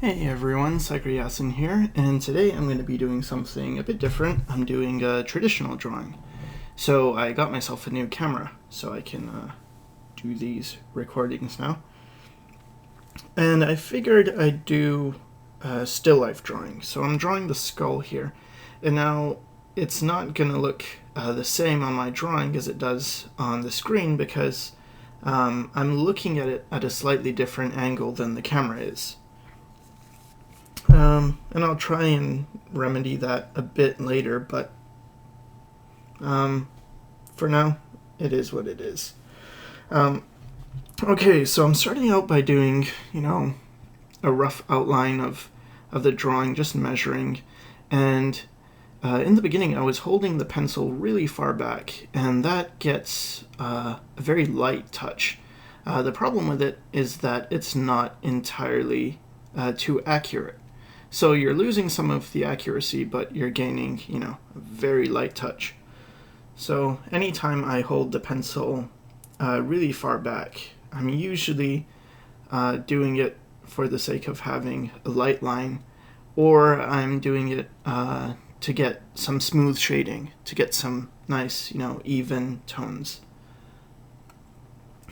Hey everyone, Sycra here, and today I'm going to be doing something a bit different. I'm doing a traditional drawing. So I got myself a new camera so I can do these recordings now. And I figured I'd do still life drawing. So I'm drawing the skull here. And now it's not going to look the same on my drawing as it does on the screen because I'm looking at it at a slightly different angle than the camera is. And I'll try and remedy that a bit later, but for now, it is what it is. Okay, so I'm starting out by doing, a rough outline of the drawing, just measuring, and in the beginning I was holding the pencil really far back, and that gets a very light touch. The problem with it is that it's not entirely too accurate. So you're losing some of the accuracy, but you're gaining, a very light touch. So anytime I hold the pencil really far back, I'm usually doing it for the sake of having a light line, or I'm doing it to get some smooth shading, to get some nice, even tones.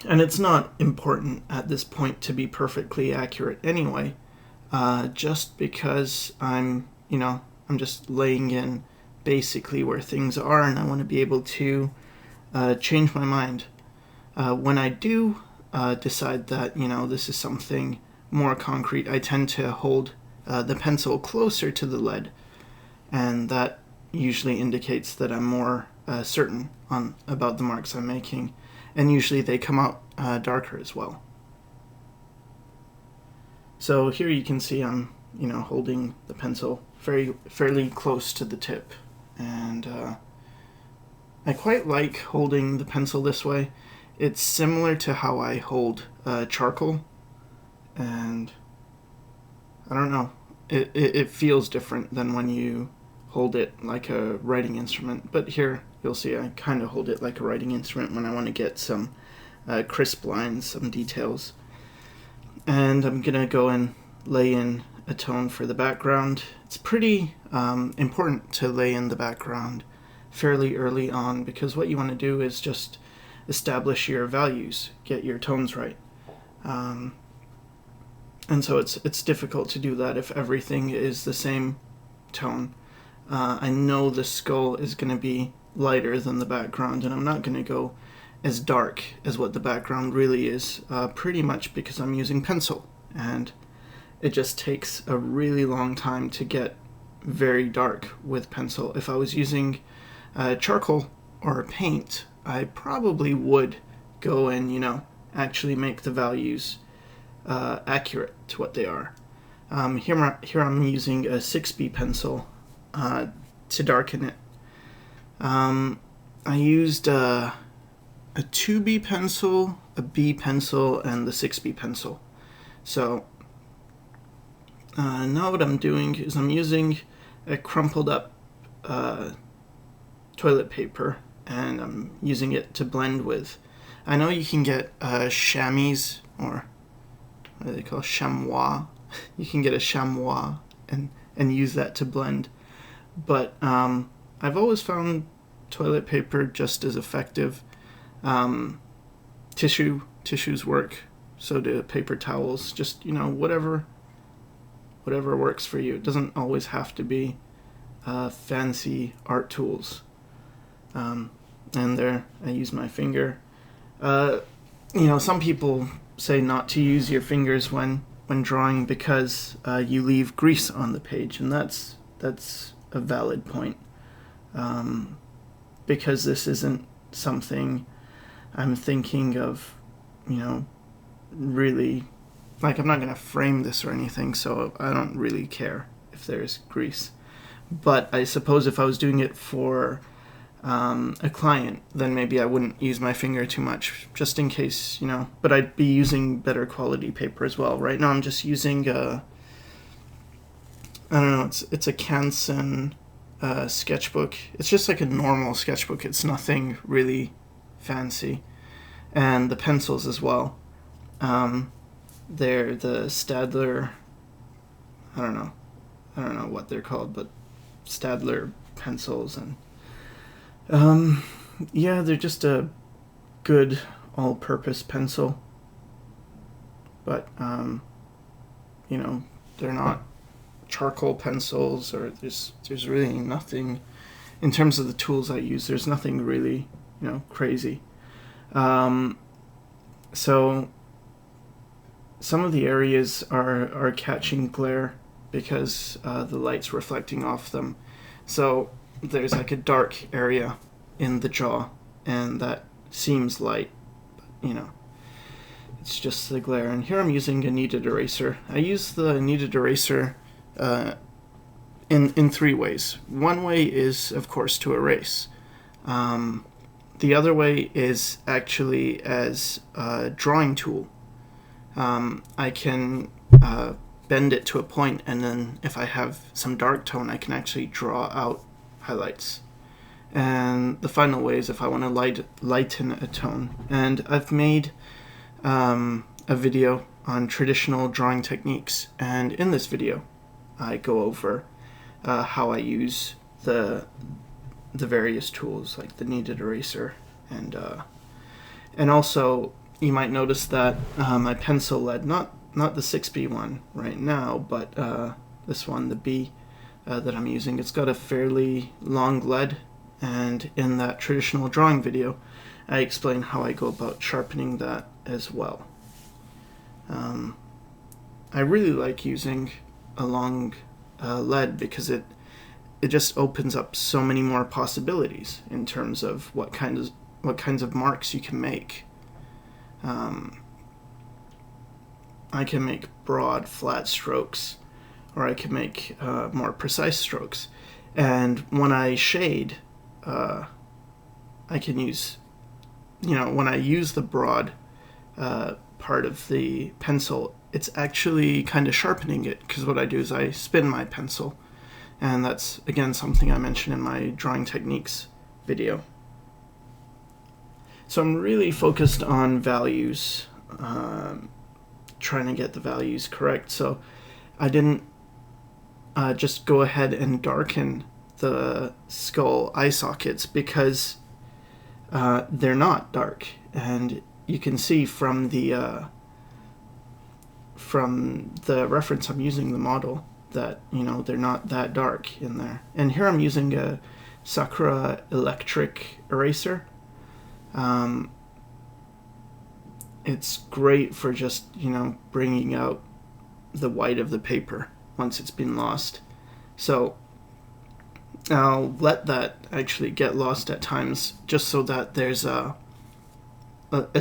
And it's not important at this point to be perfectly accurate anyway. Just because I'm just laying in basically where things are, and I want to be able to change my mind. When I do decide that, this is something more concrete, I tend to hold the pencil closer to the lead, and that usually indicates that I'm more certain about the marks I'm making, and usually they come out darker as well. So here you can see I'm, holding the pencil fairly close to the tip, and I quite like holding the pencil this way. It's similar to how I hold charcoal, and I don't know, it feels different than when you hold it like a writing instrument, but here you'll see I kind of hold it like a writing instrument when I want to get some crisp lines, some details. And I'm gonna go and lay in a tone for the background. It's pretty important to lay in the background fairly early on, because what you want to do is just establish your values, get your tones right. And so it's difficult to do that if everything is the same tone. I know the skull is going to be lighter than the background, and I'm not going to go as dark as what the background really is, pretty much because I'm using pencil, and it just takes a really long time to get very dark with pencil. If I was using charcoal or paint, I probably would go and, actually make the values accurate to what they are. Here I'm using a 6B pencil to darken it. I used a 2B pencil, a B pencil, and the 6B pencil. So now what I'm doing is I'm using a crumpled up toilet paper, and I'm using it to blend with. I know you can get chamois, or what do they call chamois? You can get a chamois and use that to blend. But I've always found toilet paper just as effective. Tissues work, so do paper towels, just whatever works for you. It doesn't always have to be fancy art tools. And there I use my finger. Some people say not to use your fingers when drawing because you leave grease on the page, and that's a valid point, because this isn't something I'm thinking of, really, like, I'm not going to frame this or anything, so I don't really care if there's grease. But I suppose if I was doing it for a client, then maybe I wouldn't use my finger too much, just in case, but I'd be using better quality paper as well. Right now I'm just using, I don't know, it's a Canson sketchbook. It's just like a normal sketchbook. It's nothing really fancy. And the pencils as well. They're the Staedtler I don't know what they're called, but Staedtler Pencils, and yeah, they're just a good all-purpose pencil, but you know, they're not charcoal pencils, or there's really nothing in terms of the tools I use. There's nothing really, you know, crazy. So some of the areas are catching glare because the light's reflecting off them. So there's like a dark area in the jaw, and that seems light, but, you know, it's just the glare. And here I'm using a kneaded eraser. I use the kneaded eraser in three ways. One way is, of course, to erase. The other way is actually as a drawing tool. I can bend it to a point, and then if I have some dark tone, I can actually draw out highlights. And the final way is if I want to lighten a tone. And I've made a video on traditional drawing techniques, and in this video I go over how I use the various tools like the kneaded eraser, and also you might notice that my pencil lead, not the 6B one right now, but this one, the B that I'm using, it's got a fairly long lead, and in that traditional drawing video I explain how I go about sharpening that as well. I really like using a long lead because it just opens up so many more possibilities in terms of what kinds of marks you can make. I can make broad, flat strokes, or I can make more precise strokes. And when I shade, I can use, you know, when I use the broad part of the pencil, it's actually kind of sharpening it, because what I do is I spin my pencil. And that's, again, something I mentioned in my drawing techniques video. So I'm really focused on values, trying to get the values correct. So I didn't just go ahead and darken the skull eye sockets because they're not dark. And you can see from the reference I'm using, the model, that, you know, they're not that dark in there. And here I'm using a Sakura electric eraser. It's great for just, you know, bringing out the white of the paper once it's been lost. So I'll let that actually get lost at times, just so that there's a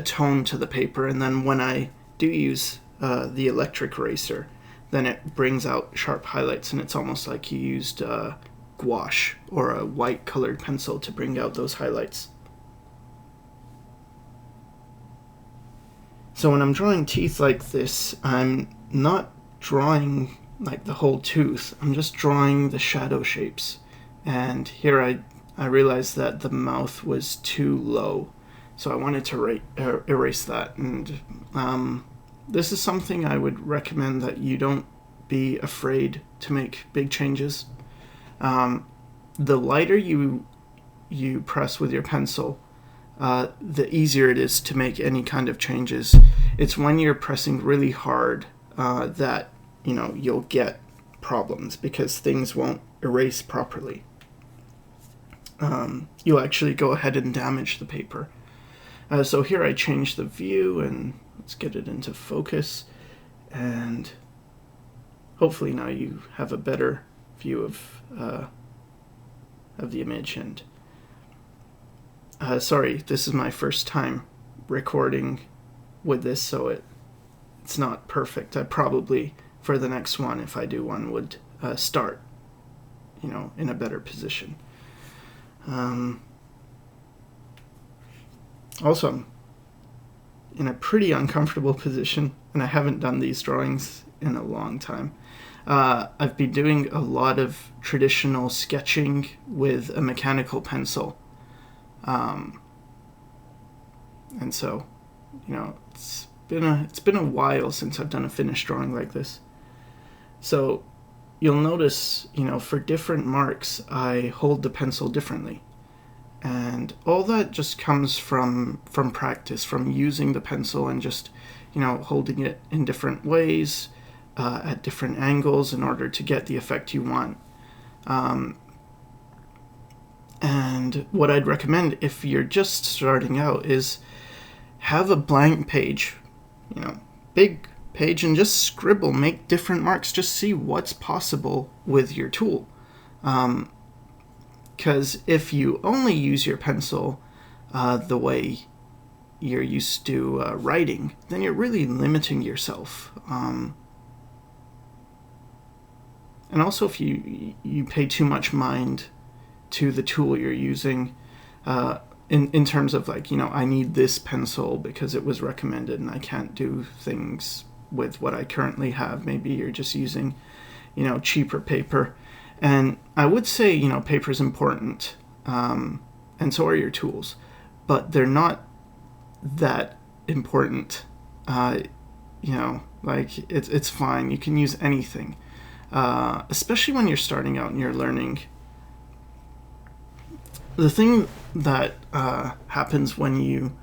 tone to the paper. And then when I do use the electric eraser, then it brings out sharp highlights, and it's almost like you used gouache or a white colored pencil to bring out those highlights. So when I'm drawing teeth like this, I'm not drawing like the whole tooth, I'm just drawing the shadow shapes. And here I realized that the mouth was too low, so I wanted to erase that. And this is something I would recommend, that you don't be afraid to make big changes. The lighter you press with your pencil, the easier it is to make any kind of changes. It's when you're pressing really hard that, you know, you'll get problems, because things won't erase properly. You'll actually go ahead and damage the paper. So here I change the view, and let's get it into focus, and hopefully now you have a better view of the image. And sorry, this is my first time recording with this, so it's not perfect. I probably, for the next one, if I do one, would start, you know, in a better position. Also, I'm in a pretty uncomfortable position, and I haven't done these drawings in a long time. I've been doing a lot of traditional sketching with a mechanical pencil. And so, you know, it's been a while since I've done a finished drawing like this. So you'll notice, for different marks, I hold the pencil differently. And all that just comes from practice, from using the pencil and just, holding it in different ways, at different angles in order to get the effect you want. And what I'd recommend if you're just starting out is have a blank page, big page, and just scribble, make different marks, just see what's possible with your tool. Because if you only use your pencil the way you're used to writing, then you're really limiting yourself. And also if you pay too much mind to the tool you're using, in terms of like, I need this pencil because it was recommended and I can't do things with what I currently have. Maybe you're just using, cheaper paper. And I would say, paper is important, and so are your tools, but they're not that important. Like it's fine. You can use anything, especially when you're starting out and you're learning. The thing that happens when you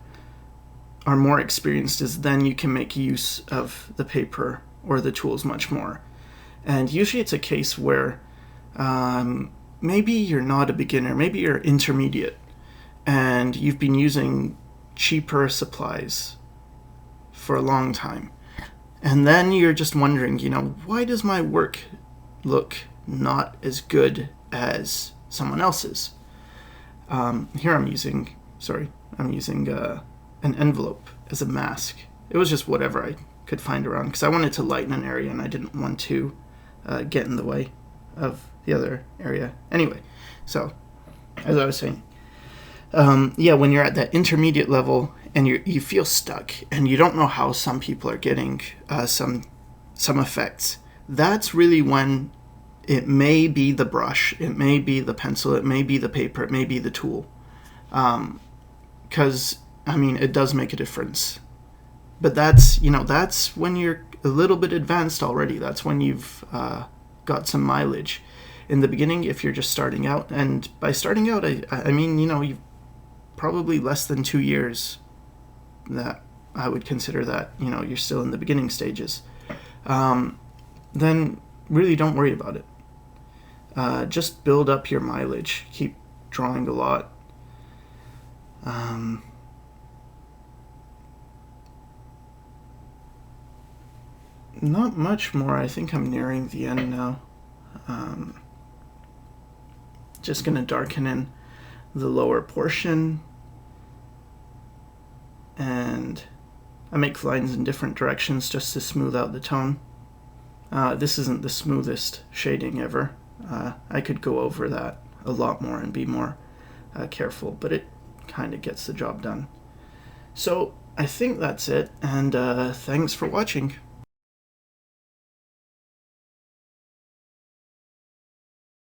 are more experienced is then you can make use of the paper or the tools much more. And usually it's a case where maybe you're not a beginner, maybe you're intermediate, and you've been using cheaper supplies for a long time. And then you're just wondering, why does my work look not as good as someone else's? Here I'm using an envelope as a mask. It was just whatever I could find around because I wanted to lighten an area and I didn't want to get in the way of the other area. Anyway, so as I was saying, when you're at that intermediate level and you feel stuck and you don't know how some people are getting some effects, that's really when it may be the brush, it may be the pencil, it may be the paper, it may be the tool. Because, it does make a difference. But that's when you're a little bit advanced already. That's when you've got some mileage. In the beginning, if you're just starting out, and by starting out, I mean, you've probably less than 2 years that I would consider that, you're still in the beginning stages. Then really don't worry about it. Just build up your mileage. Keep drawing a lot. Not much more. I think I'm nearing the end now. Just going to darken in the lower portion. And I make lines in different directions just to smooth out the tone. This isn't the smoothest shading ever. I could go over that a lot more and be more careful, but it kind of gets the job done. So I think that's it, and thanks for watching.